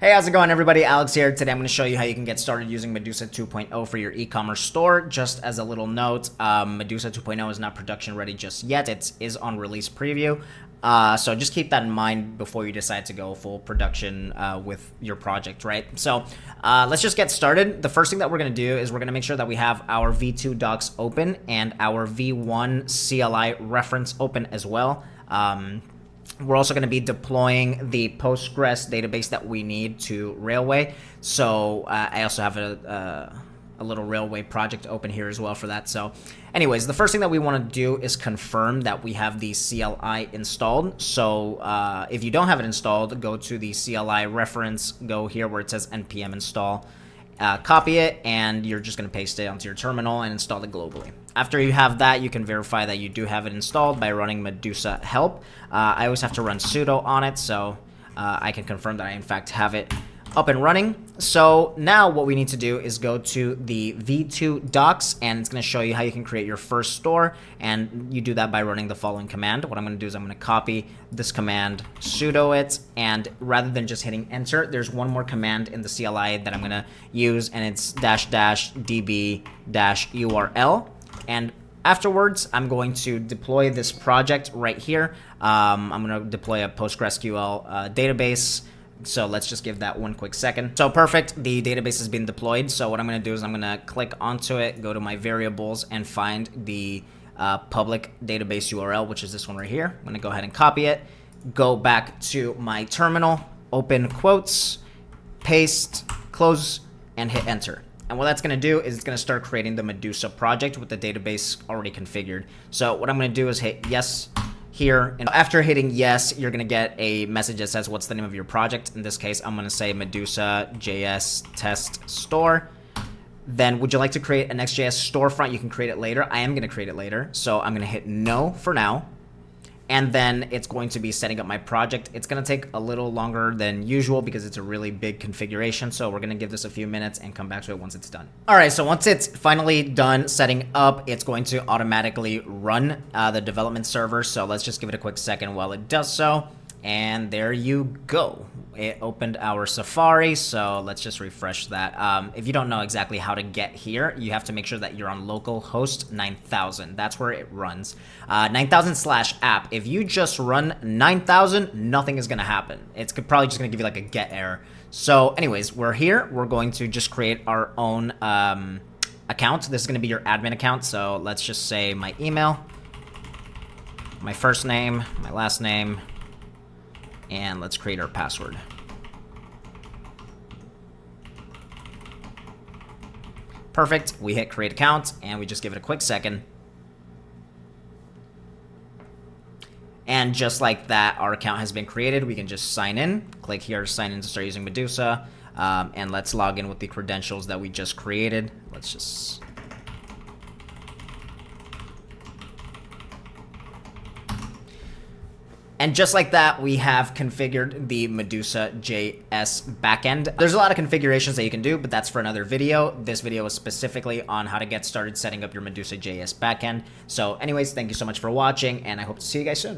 Hey, how's it going, everybody? Alex here. Today I'm going to show you how you can get started using Medusa 2.0 for your e-commerce store. Just as a little note, Medusa 2.0 is not production ready just yet. It is on release preview. So just keep that in mind before you decide to go full production with your project, right? So let's just get started. The first thing that we're going to do is we're going to make sure that we have our V2 docs open and our V1 CLI reference open as well. We're also going to be deploying the Postgres database that we need to Railway. So I also have a little Railway project open here as well for that. So anyways, the first thing that we want to do is confirm that we have the CLI installed. So if you don't have it installed, go to the CLI reference, go here where it says npm install. Copy it, and you're just going to paste it onto your terminal and install it globally. After you have that, you can verify that you do have it installed by running Medusa help. I always have to run sudo on it, so I can confirm that I in fact have it up and running. So now what we need to do is go to the V2 docs, and it's going to show you how you can create your first store, and you do that by running the following command. What I'm going to do is I'm going to copy this command, sudo it, and rather than just hitting enter, there's one more command in the CLI that I'm going to use, and it's --db--url. And afterwards, I'm going to deploy this project right here. I'm going to deploy a PostgreSQL database. So let's just give that one quick second. So perfect, the database has been deployed. So what I'm going to do is I'm going to click onto it, go to my variables, and find the public database URL, which is this one right here. I'm going to go ahead and copy it, go back to my terminal, open quotes, paste, close, and hit enter. And what that's going to do is it's going to start creating the Medusa project with the database already configured. So what I'm going to do is hit yes here, and after hitting yes, you're going to get a message that says what's the name of your project. In this case, I'm going to say MedusaJS test store. Then would you like to create a Next.js storefront? You can create it later. I am going to create it later, so I'm going to hit no for now. And then it's going to be setting up my project. It's going to take a little longer than usual because it's a really big configuration. So we're going to give this a few minutes and come back to it once it's done. All right, so once it's finally done setting up, it's going to automatically run the development server. So let's just give it a quick second while it does so. And there you go. It opened our Safari, so let's just refresh that. If you don't know exactly how to get here, you have to make sure that you're on localhost 9000. That's where it runs. 9000/app. If you just run 9000, nothing is going to happen. It's probably just going to give you like a get error. So anyways, we're here. We're going to just create our own account. This is going to be your admin account. So let's just say my email, my first name, my last name, and let's create our password. Perfect. We hit create account, and we just give it a quick second. And just like that, our account has been created. We can just sign in. Click here to sign in to start using Medusa. And let's log in with the credentials that we just created. Let's just... And just like that, we have configured the MedusaJS backend. There's a lot of configurations that you can do, but that's for another video. This video is specifically on how to get started setting up your MedusaJS backend. So anyways, thank you so much for watching, and I hope to see you guys soon.